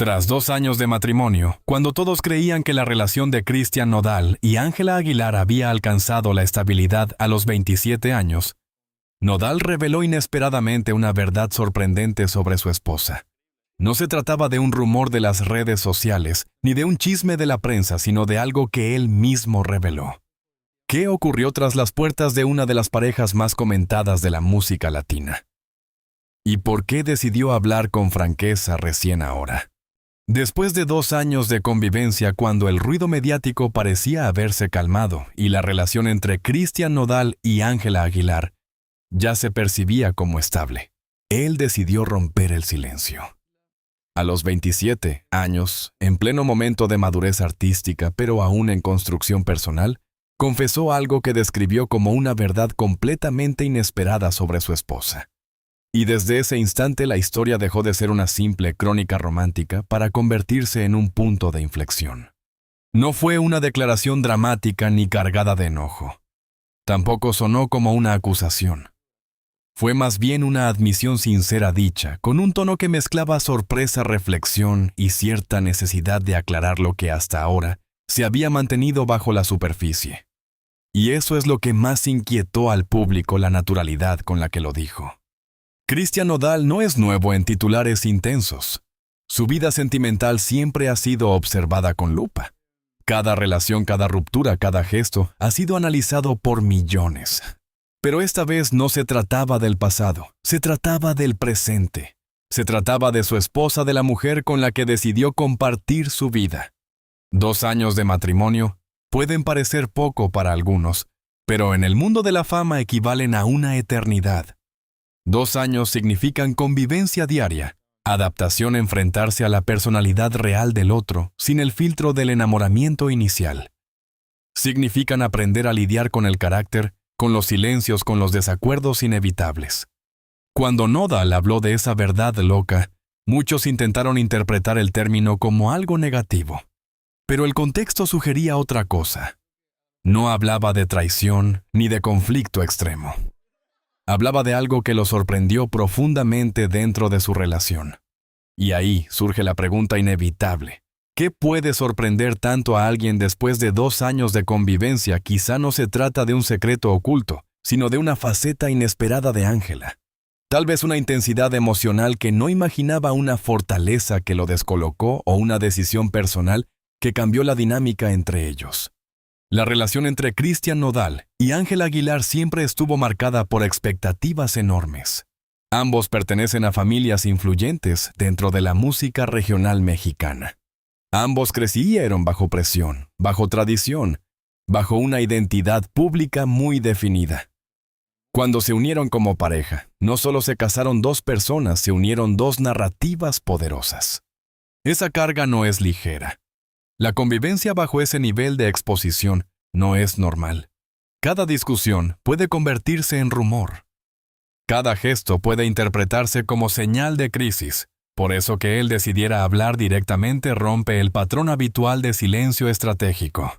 Tras 2 años de matrimonio, cuando todos creían que la relación de Cristian Nodal y Ángela Aguilar había alcanzado la estabilidad a los 27 años, Nodal reveló inesperadamente una verdad sorprendente sobre su esposa. No se trataba de un rumor de las redes sociales, ni de un chisme de la prensa, sino de algo que él mismo reveló. ¿Qué ocurrió tras las puertas de una de las parejas más comentadas de la música latina? ¿Y por qué decidió hablar con franqueza recién ahora? Después de 2 años de convivencia, cuando el ruido mediático parecía haberse calmado y la relación entre Cristian Nodal y Ángela Aguilar ya se percibía como estable, él decidió romper el silencio. A los 27 años, en pleno momento de madurez artística, pero aún en construcción personal, confesó algo que describió como una verdad completamente inesperada sobre su esposa. Y desde ese instante la historia dejó de ser una simple crónica romántica para convertirse en un punto de inflexión. No fue una declaración dramática ni cargada de enojo. Tampoco sonó como una acusación. Fue más bien una admisión sincera dicha, con un tono que mezclaba sorpresa, reflexión y cierta necesidad de aclarar lo que hasta ahora se había mantenido bajo la superficie. Y eso es lo que más inquietó al público, la naturalidad con la que lo dijo. Cristian Nodal no es nuevo en titulares intensos. Su vida sentimental siempre ha sido observada con lupa. Cada relación, cada ruptura, cada gesto ha sido analizado por millones. Pero esta vez no se trataba del pasado, se trataba del presente. Se trataba de su esposa, de la mujer con la que decidió compartir su vida. 2 años de matrimonio pueden parecer poco para algunos, pero en el mundo de la fama equivalen a una eternidad. 2 años significan convivencia diaria, adaptación, enfrentarse a la personalidad real del otro sin el filtro del enamoramiento inicial. Significan aprender a lidiar con el carácter, con los silencios, con los desacuerdos inevitables. Cuando Nodal habló de esa verdad loca, muchos intentaron interpretar el término como algo negativo. Pero el contexto sugería otra cosa. No hablaba de traición ni de conflicto extremo. Hablaba de algo que lo sorprendió profundamente dentro de su relación. Y ahí surge la pregunta inevitable. ¿Qué puede sorprender tanto a alguien después de 2 años de convivencia? Quizá no se trata de un secreto oculto, sino de una faceta inesperada de Ángela. Tal vez una intensidad emocional que no imaginaba, una fortaleza que lo descolocó o una decisión personal que cambió la dinámica entre ellos. La relación entre Cristian Nodal y Ángela Aguilar siempre estuvo marcada por expectativas enormes. Ambos pertenecen a familias influyentes dentro de la música regional mexicana. Ambos crecieron bajo presión, bajo tradición, bajo una identidad pública muy definida. Cuando se unieron como pareja, no solo se casaron 2 personas, se unieron 2 narrativas poderosas. Esa carga no es ligera. La convivencia bajo ese nivel de exposición no es normal. Cada discusión puede convertirse en rumor. Cada gesto puede interpretarse como señal de crisis. Por eso que él decidiera hablar directamente rompe el patrón habitual de silencio estratégico.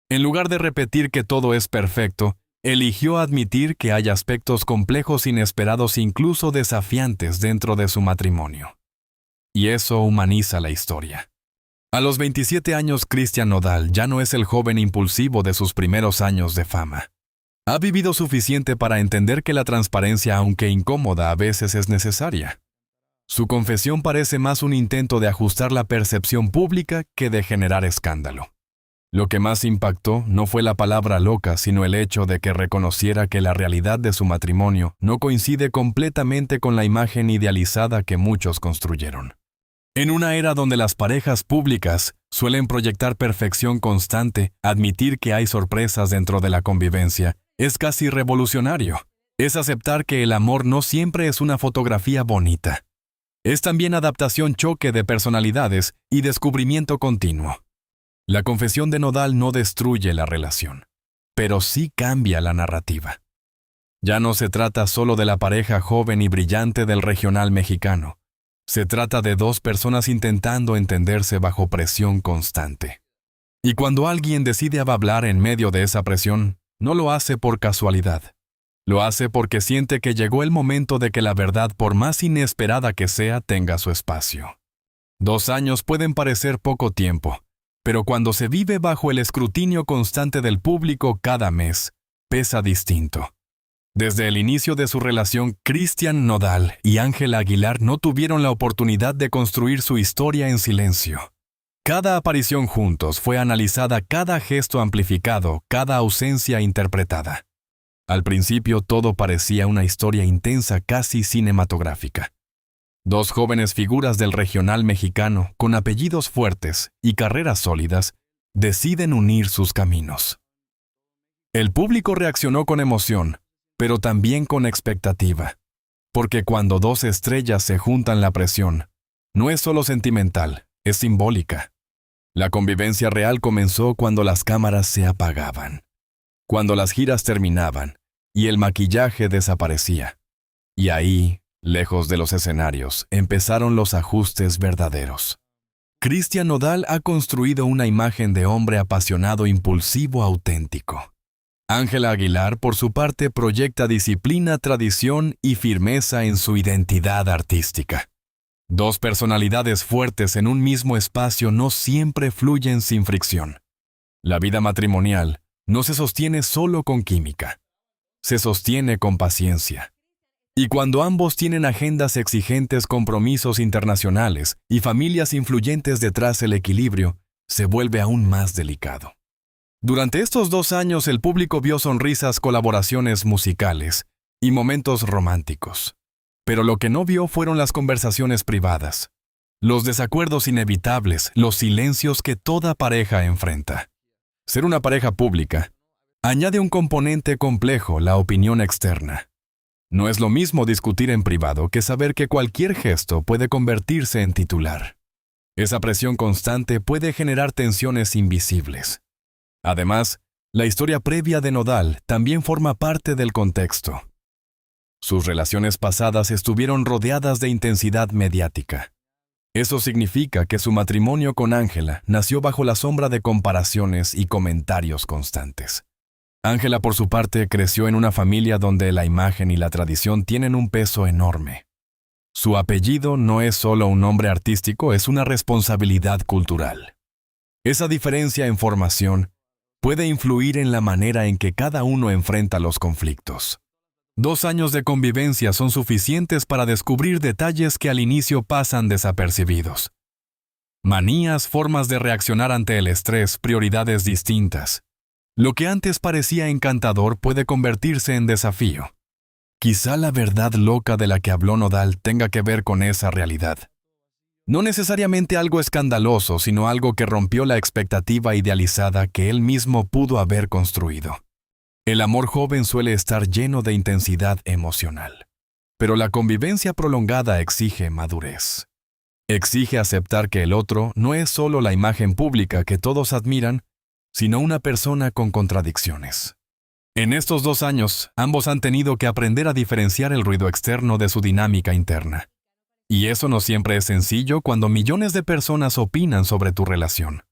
En lugar de repetir que todo es perfecto, eligió admitir que hay aspectos complejos, inesperados, incluso desafiantes dentro de su matrimonio. Y eso humaniza la historia. A los 27 años, Cristian Nodal ya no es el joven impulsivo de sus primeros años de fama. Ha vivido suficiente para entender que la transparencia, aunque incómoda, a veces es necesaria. Su confesión parece más un intento de ajustar la percepción pública que de generar escándalo. Lo que más impactó no fue la palabra loca, sino el hecho de que reconociera que la realidad de su matrimonio no coincide completamente con la imagen idealizada que muchos construyeron. En una era donde las parejas públicas suelen proyectar perfección constante, admitir que hay sorpresas dentro de la convivencia es casi revolucionario. Es aceptar que el amor no siempre es una fotografía bonita. Es también adaptación, choque de personalidades y descubrimiento continuo. La confesión de Nodal no destruye la relación, pero sí cambia la narrativa. Ya no se trata solo de la pareja joven y brillante del regional mexicano. Se trata de 2 personas intentando entenderse bajo presión constante. Y cuando alguien decide hablar en medio de esa presión, no lo hace por casualidad. Lo hace porque siente que llegó el momento de que la verdad, por más inesperada que sea, tenga su espacio. 2 años pueden parecer poco tiempo, pero cuando se vive bajo el escrutinio constante del público cada mes, pesa distinto. Desde el inicio de su relación, Cristian Nodal y Ángela Aguilar no tuvieron la oportunidad de construir su historia en silencio. Cada aparición juntos fue analizada, cada gesto amplificado, cada ausencia interpretada. Al principio todo parecía una historia intensa, casi cinematográfica. 2 jóvenes figuras del regional mexicano, con apellidos fuertes y carreras sólidas, deciden unir sus caminos. El público reaccionó con emoción, pero también con expectativa, porque cuando 2 estrellas se juntan, la presión no es solo sentimental, es simbólica. La convivencia real comenzó cuando las cámaras se apagaban, cuando las giras terminaban y el maquillaje desaparecía. Y ahí, lejos de los escenarios, empezaron los ajustes verdaderos. Cristian Nodal ha construido una imagen de hombre apasionado, impulsivo, auténtico. Ángela Aguilar, por su parte, proyecta disciplina, tradición y firmeza en su identidad artística. 2 personalidades fuertes en un mismo espacio no siempre fluyen sin fricción. La vida matrimonial no se sostiene solo con química, se sostiene con paciencia. Y cuando ambos tienen agendas exigentes, compromisos internacionales y familias influyentes detrás, el equilibrio se vuelve aún más delicado. Durante estos 2 años el público vio sonrisas, colaboraciones musicales y momentos románticos. Pero lo que no vio fueron las conversaciones privadas, los desacuerdos inevitables, los silencios que toda pareja enfrenta. Ser una pareja pública añade un componente complejo, la opinión externa. No es lo mismo discutir en privado que saber que cualquier gesto puede convertirse en titular. Esa presión constante puede generar tensiones invisibles. Además, la historia previa de Nodal también forma parte del contexto. Sus relaciones pasadas estuvieron rodeadas de intensidad mediática. Eso significa que su matrimonio con Ángela nació bajo la sombra de comparaciones y comentarios constantes. Ángela, por su parte, creció en una familia donde la imagen y la tradición tienen un peso enorme. Su apellido no es solo un nombre artístico, es una responsabilidad cultural. Esa diferencia en formación puede influir en la manera en que cada uno enfrenta los conflictos. 2 años de convivencia son suficientes para descubrir detalles que al inicio pasan desapercibidos. Manías, formas de reaccionar ante el estrés, prioridades distintas. Lo que antes parecía encantador puede convertirse en desafío. Quizá la verdad loca de la que habló Nodal tenga que ver con esa realidad. No necesariamente algo escandaloso, sino algo que rompió la expectativa idealizada que él mismo pudo haber construido. El amor joven suele estar lleno de intensidad emocional, pero la convivencia prolongada exige madurez. Exige aceptar que el otro no es solo la imagen pública que todos admiran, sino una persona con contradicciones. En estos 2 años, ambos han tenido que aprender a diferenciar el ruido externo de su dinámica interna. Y eso no siempre es sencillo cuando millones de personas opinan sobre tu relación.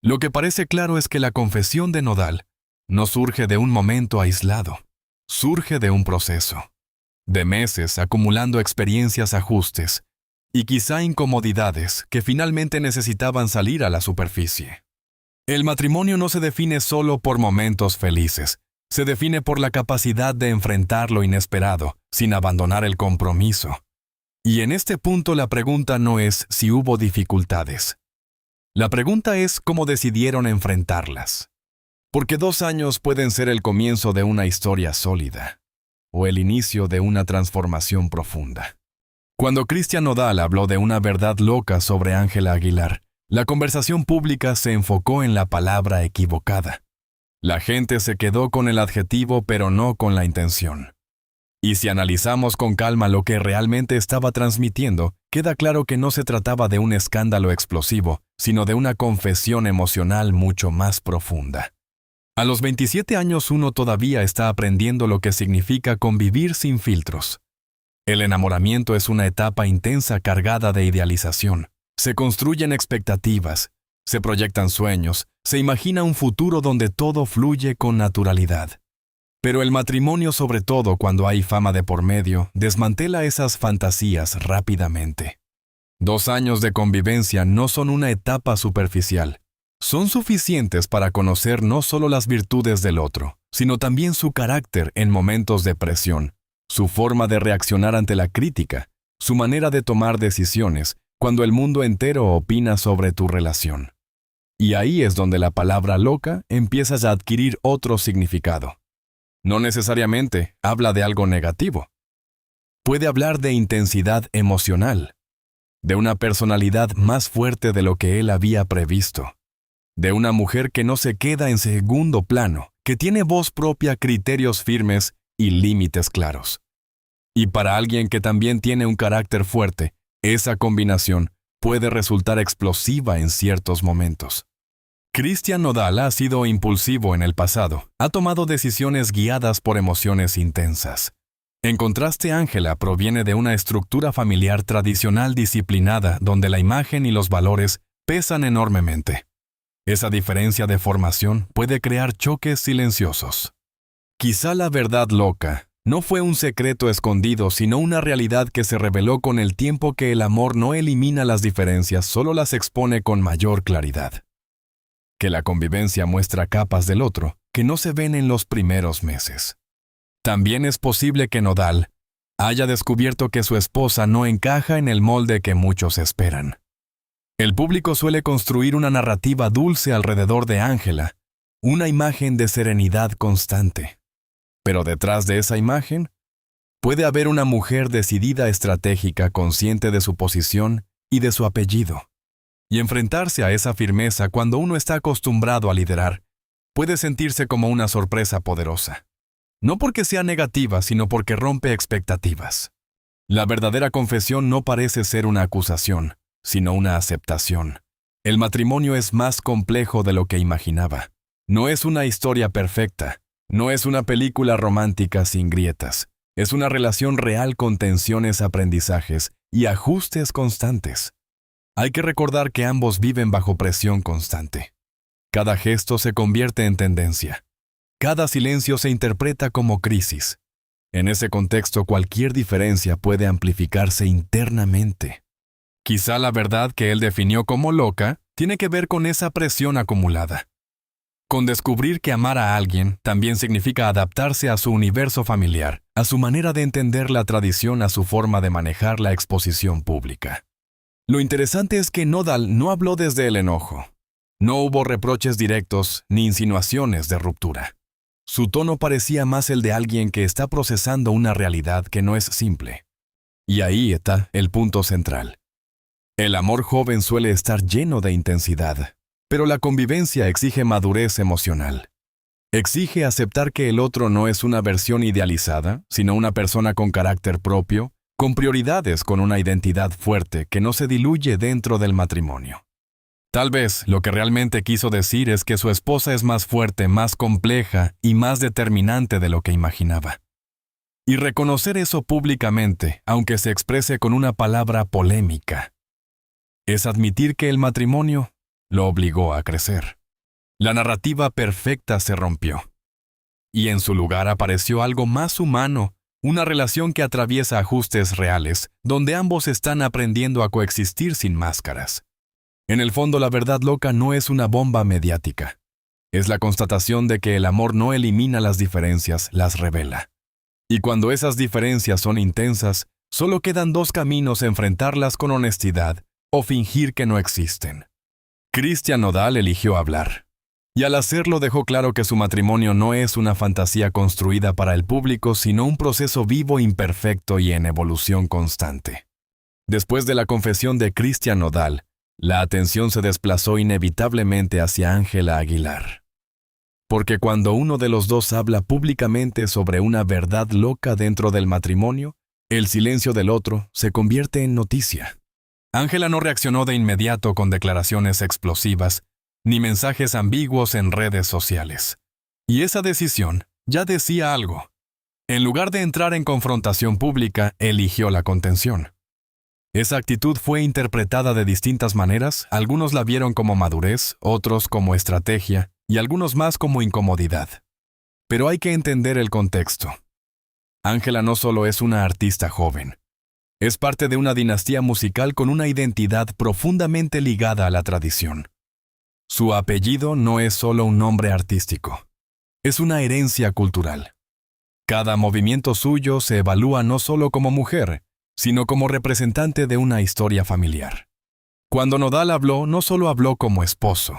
Lo que parece claro es que la confesión de Nodal no surge de un momento aislado, surge de un proceso, de meses acumulando experiencias, ajustes y quizá incomodidades que finalmente necesitaban salir a la superficie. El matrimonio no se define solo por momentos felices, se define por la capacidad de enfrentar lo inesperado, sin abandonar el compromiso. Y en este punto la pregunta no es si hubo dificultades. La pregunta es cómo decidieron enfrentarlas. Porque 2 años pueden ser el comienzo de una historia sólida, o el inicio de una transformación profunda. Cuando Cristian Nodal habló de una verdad loca sobre Ángela Aguilar, la conversación pública se enfocó en la palabra equivocada. La gente se quedó con el adjetivo, pero no con la intención. Y si analizamos con calma lo que realmente estaba transmitiendo, queda claro que no se trataba de un escándalo explosivo, sino de una confesión emocional mucho más profunda. A los 27 años uno todavía está aprendiendo lo que significa convivir sin filtros. El enamoramiento es una etapa intensa cargada de idealización. Se construyen expectativas, se proyectan sueños, se imagina un futuro donde todo fluye con naturalidad. Pero el matrimonio, sobre todo cuando hay fama de por medio, desmantela esas fantasías rápidamente. 2 años de convivencia no son una etapa superficial. Son suficientes para conocer no solo las virtudes del otro, sino también su carácter en momentos de presión, su forma de reaccionar ante la crítica, su manera de tomar decisiones cuando el mundo entero opina sobre tu relación. Y ahí es donde la palabra loca empieza a adquirir otro significado. No necesariamente habla de algo negativo. Puede hablar de intensidad emocional, de una personalidad más fuerte de lo que él había previsto, de una mujer que no se queda en segundo plano, que tiene voz propia, criterios firmes y límites claros. Y para alguien que también tiene un carácter fuerte, esa combinación puede resultar explosiva en ciertos momentos. Cristian Nodal ha sido impulsivo en el pasado, ha tomado decisiones guiadas por emociones intensas. En contraste, Ángela proviene de una estructura familiar tradicional disciplinada donde la imagen y los valores pesan enormemente. Esa diferencia de formación puede crear choques silenciosos. Quizá la verdad loca no fue un secreto escondido, sino una realidad que se reveló con el tiempo, que el amor no elimina las diferencias, solo las expone con mayor claridad. Que la convivencia muestra capas del otro que no se ven en los primeros meses. También es posible que Nodal haya descubierto que su esposa no encaja en el molde que muchos esperan. El público suele construir una narrativa dulce alrededor de Ángela, una imagen de serenidad constante. Pero detrás de esa imagen puede haber una mujer decidida, estratégica, consciente de su posición y de su apellido. Y enfrentarse a esa firmeza cuando uno está acostumbrado a liderar puede sentirse como una sorpresa poderosa. No porque sea negativa, sino porque rompe expectativas. La verdadera confesión no parece ser una acusación, sino una aceptación. El matrimonio es más complejo de lo que imaginaba. No es una historia perfecta, no es una película romántica sin grietas. Es una relación real con tensiones, aprendizajes y ajustes constantes. Hay que recordar que ambos viven bajo presión constante. Cada gesto se convierte en tendencia. Cada silencio se interpreta como crisis. En ese contexto, cualquier diferencia puede amplificarse internamente. Quizá la verdad que él definió como loca tiene que ver con esa presión acumulada. Con descubrir que amar a alguien también significa adaptarse a su universo familiar, a su manera de entender la tradición, a su forma de manejar la exposición pública. Lo interesante es que Nodal no habló desde el enojo. No hubo reproches directos ni insinuaciones de ruptura. Su tono parecía más el de alguien que está procesando una realidad que no es simple. Y ahí está el punto central. El amor joven suele estar lleno de intensidad, pero la convivencia exige madurez emocional. Exige aceptar que el otro no es una versión idealizada, sino una persona con carácter propio, con prioridades, con una identidad fuerte que no se diluye dentro del matrimonio. Tal vez lo que realmente quiso decir es que su esposa es más fuerte, más compleja y más determinante de lo que imaginaba. Y reconocer eso públicamente, aunque se exprese con una palabra polémica, es admitir que el matrimonio lo obligó a crecer. La narrativa perfecta se rompió. Y en su lugar apareció algo más humano, una relación que atraviesa ajustes reales, donde ambos están aprendiendo a coexistir sin máscaras. En el fondo, la verdad loca no es una bomba mediática. Es la constatación de que el amor no elimina las diferencias, las revela. Y cuando esas diferencias son intensas, solo quedan 2 caminos: enfrentarlas con honestidad o fingir que no existen. Cristian Nodal eligió hablar. Y al hacerlo dejó claro que su matrimonio no es una fantasía construida para el público, sino un proceso vivo, imperfecto y en evolución constante. Después de la confesión de Cristian Nodal, la atención se desplazó inevitablemente hacia Ángela Aguilar. Porque cuando uno de los dos habla públicamente sobre una verdad loca dentro del matrimonio, el silencio del otro se convierte en noticia. Ángela no reaccionó de inmediato con declaraciones explosivas, ni mensajes ambiguos en redes sociales. Y esa decisión ya decía algo. En lugar de entrar en confrontación pública, eligió la contención. Esa actitud fue interpretada de distintas maneras. Algunos la vieron como madurez, otros como estrategia, y algunos más como incomodidad. Pero hay que entender el contexto. Ángela no solo es una artista joven. Es parte de una dinastía musical con una identidad profundamente ligada a la tradición. Su apellido no es solo un nombre artístico, es una herencia cultural. Cada movimiento suyo se evalúa no solo como mujer, sino como representante de una historia familiar. Cuando Nodal habló, no solo habló como esposo,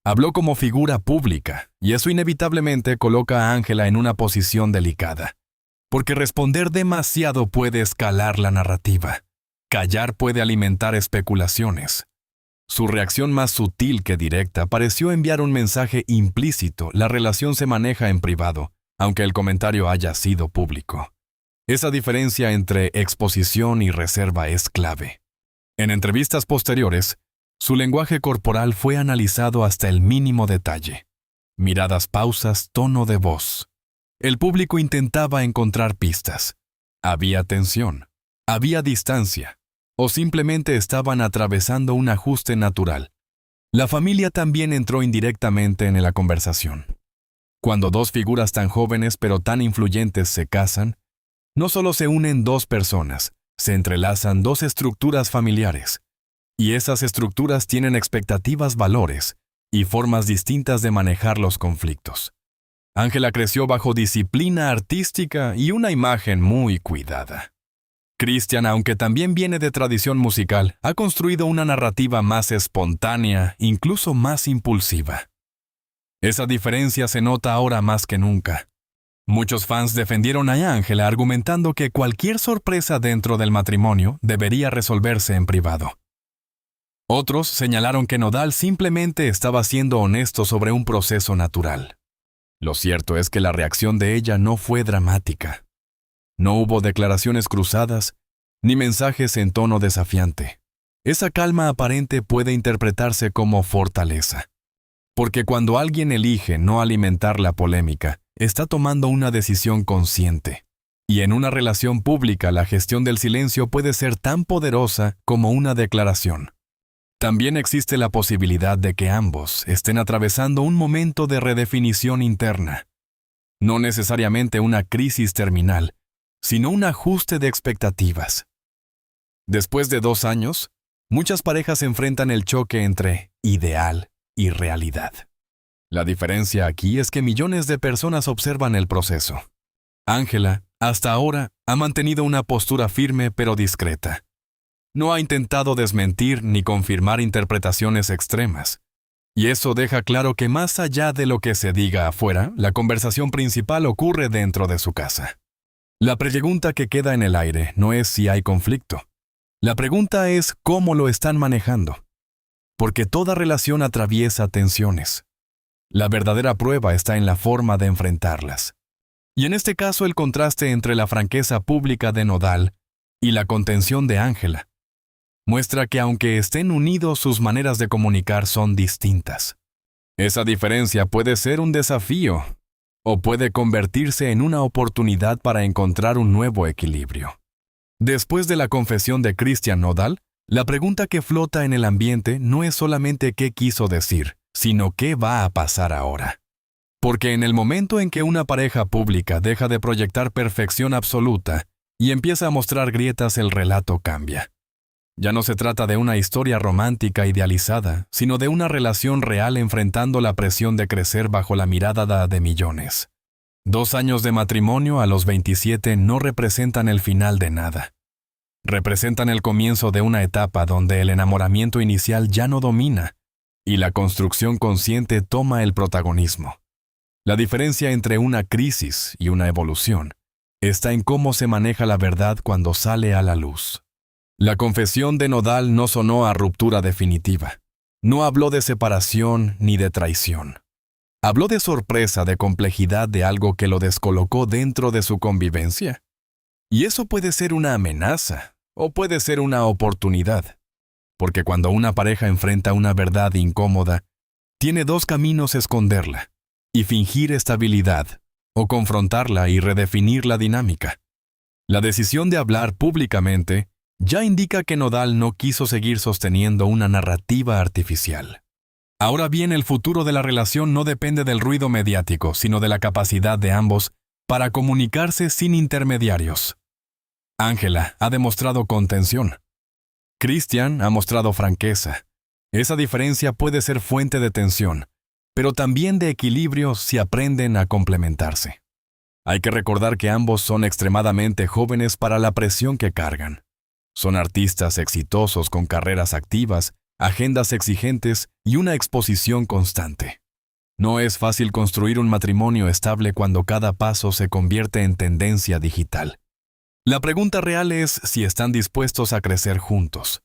habló como figura pública, y eso inevitablemente coloca a Ángela en una posición delicada, porque responder demasiado puede escalar la narrativa. Callar puede alimentar especulaciones. Su reacción más sutil que directa pareció enviar un mensaje implícito: la relación se maneja en privado, aunque el comentario haya sido público. Esa diferencia entre exposición y reserva es clave. En entrevistas posteriores, su lenguaje corporal fue analizado hasta el mínimo detalle. Miradas, pausas, tono de voz. El público intentaba encontrar pistas. Había tensión, había distancia, o simplemente estaban atravesando un ajuste natural. La familia también entró indirectamente en la conversación. Cuando dos figuras tan jóvenes pero tan influyentes se casan, no solo se unen dos personas, se entrelazan dos estructuras familiares. Y esas estructuras tienen expectativas, valores y formas distintas de manejar los conflictos. Ángela creció bajo disciplina artística y una imagen muy cuidada. Christian, aunque también viene de tradición musical, ha construido una narrativa más espontánea, incluso más impulsiva. Esa diferencia se nota ahora más que nunca. Muchos fans defendieron a Ángela argumentando que cualquier sorpresa dentro del matrimonio debería resolverse en privado. Otros señalaron que Nodal simplemente estaba siendo honesto sobre un proceso natural. Lo cierto es que la reacción de ella no fue dramática. No hubo declaraciones cruzadas, ni mensajes en tono desafiante. Esa calma aparente puede interpretarse como fortaleza. Porque cuando alguien elige no alimentar la polémica, está tomando una decisión consciente. Y en una relación pública, la gestión del silencio puede ser tan poderosa como una declaración. También existe la posibilidad de que ambos estén atravesando un momento de redefinición interna. No necesariamente una crisis terminal, sino un ajuste de expectativas. Después de 2 años, muchas parejas enfrentan el choque entre ideal y realidad. La diferencia aquí es que millones de personas observan el proceso. Ángela, hasta ahora, ha mantenido una postura firme pero discreta. No ha intentado desmentir ni confirmar interpretaciones extremas. Y eso deja claro que más allá de lo que se diga afuera, la conversación principal ocurre dentro de su casa. La pregunta que queda en el aire no es si hay conflicto. La pregunta es cómo lo están manejando. Porque toda relación atraviesa tensiones. La verdadera prueba está en la forma de enfrentarlas. Y en este caso el contraste entre la franqueza pública de Nodal y la contención de Ángela muestra que aunque estén unidos, sus maneras de comunicar son distintas. Esa diferencia puede ser un desafío o puede convertirse en una oportunidad para encontrar un nuevo equilibrio. Después de la confesión de Christian Nodal, la pregunta que flota en el ambiente no es solamente qué quiso decir, sino qué va a pasar ahora. Porque en el momento en que una pareja pública deja de proyectar perfección absoluta y empieza a mostrar grietas, el relato cambia. Ya no se trata de una historia romántica idealizada, sino de una relación real enfrentando la presión de crecer bajo la mirada de millones. 2 años de matrimonio a los 27 no representan el final de nada. Representan el comienzo de una etapa donde el enamoramiento inicial ya no domina y la construcción consciente toma el protagonismo. La diferencia entre una crisis y una evolución está en cómo se maneja la verdad cuando sale a la luz. La confesión de Nodal no sonó a ruptura definitiva. No habló de separación ni de traición. Habló de sorpresa, de complejidad, de algo que lo descolocó dentro de su convivencia. Y eso puede ser una amenaza o puede ser una oportunidad. Porque cuando una pareja enfrenta una verdad incómoda, tiene 2 caminos: esconderla y fingir estabilidad, o confrontarla y redefinir la dinámica. La decisión de hablar públicamente ya indica que Nodal no quiso seguir sosteniendo una narrativa artificial. Ahora bien, el futuro de la relación no depende del ruido mediático, sino de la capacidad de ambos para comunicarse sin intermediarios. Ángela ha demostrado contención. Christian ha mostrado franqueza. Esa diferencia puede ser fuente de tensión, pero también de equilibrio si aprenden a complementarse. Hay que recordar que ambos son extremadamente jóvenes para la presión que cargan. Son artistas exitosos con carreras activas, agendas exigentes y una exposición constante. No es fácil construir un matrimonio estable cuando cada paso se convierte en tendencia digital. La pregunta real es si están dispuestos a crecer juntos.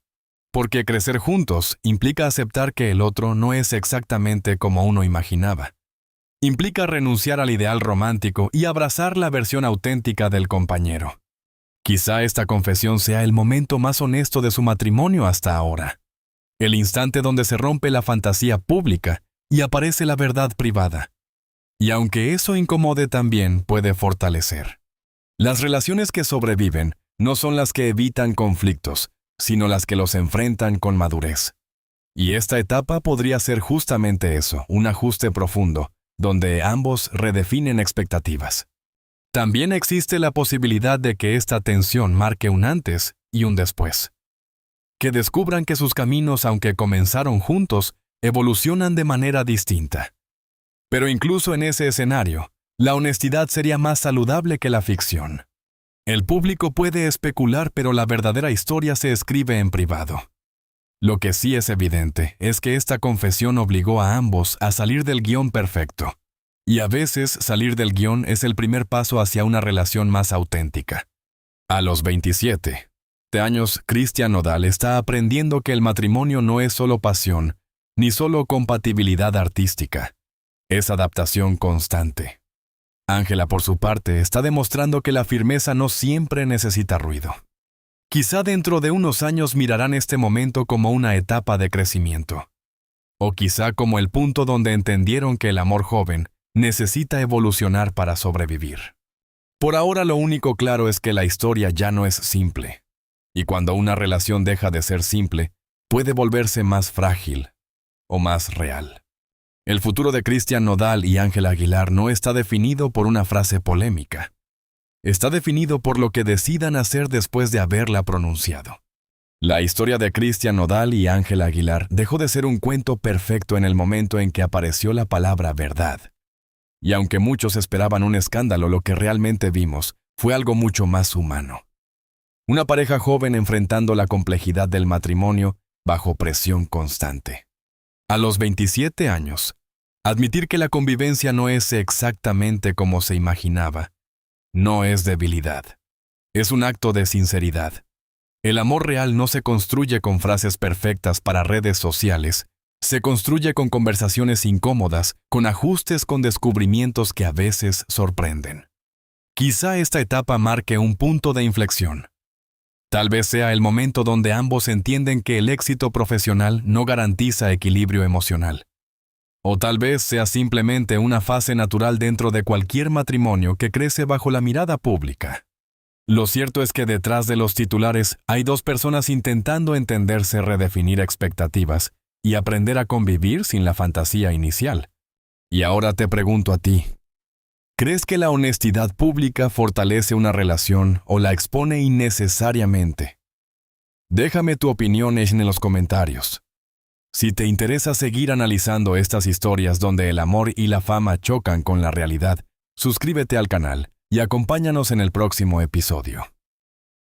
Porque crecer juntos implica aceptar que el otro no es exactamente como uno imaginaba. Implica renunciar al ideal romántico y abrazar la versión auténtica del compañero. Quizá esta confesión sea el momento más honesto de su matrimonio hasta ahora. El instante donde se rompe la fantasía pública y aparece la verdad privada. Y aunque eso incomode también puede fortalecer. Las relaciones que sobreviven no son las que evitan conflictos, sino las que los enfrentan con madurez. Y esta etapa podría ser justamente eso, un ajuste profundo, donde ambos redefinen expectativas. También existe la posibilidad de que esta tensión marque un antes y un después. Que descubran que sus caminos, aunque comenzaron juntos, evolucionan de manera distinta. Pero incluso en ese escenario, la honestidad sería más saludable que la ficción. El público puede especular, pero la verdadera historia se escribe en privado. Lo que sí es evidente es que esta confesión obligó a ambos a salir del guión perfecto. Y a veces salir del guión es el primer paso hacia una relación más auténtica. A los 27 años, Christian Nodal está aprendiendo que el matrimonio no es solo pasión, ni solo compatibilidad artística. Es adaptación constante. Ángela, por su parte, está demostrando que la firmeza no siempre necesita ruido. Quizá dentro de unos años mirarán este momento como una etapa de crecimiento. O quizá como el punto donde entendieron que el amor joven necesita evolucionar para sobrevivir. Por ahora lo único claro es que la historia ya no es simple. Y cuando una relación deja de ser simple, puede volverse más frágil o más real. El futuro de Christian Nodal y Ángela Aguilar no está definido por una frase polémica. Está definido por lo que decidan hacer después de haberla pronunciado. La historia de Christian Nodal y Ángela Aguilar dejó de ser un cuento perfecto en el momento en que apareció la palabra verdad. Y aunque muchos esperaban un escándalo, lo que realmente vimos fue algo mucho más humano. Una pareja joven enfrentando la complejidad del matrimonio bajo presión constante. A los 27 años, admitir que la convivencia no es exactamente como se imaginaba, no es debilidad. Es un acto de sinceridad. El amor real no se construye con frases perfectas para redes sociales. Se construye con conversaciones incómodas, con ajustes, con descubrimientos que a veces sorprenden. Quizá esta etapa marque un punto de inflexión. Tal vez sea el momento donde ambos entienden que el éxito profesional no garantiza equilibrio emocional. O tal vez sea simplemente una fase natural dentro de cualquier matrimonio que crece bajo la mirada pública. Lo cierto es que detrás de los titulares hay dos personas intentando entenderse, redefinir expectativas y aprender a convivir sin la fantasía inicial. Y ahora te pregunto a ti, ¿crees que la honestidad pública fortalece una relación o la expone innecesariamente? Déjame tu opinión en los comentarios. Si te interesa seguir analizando estas historias donde el amor y la fama chocan con la realidad, suscríbete al canal y acompáñanos en el próximo episodio.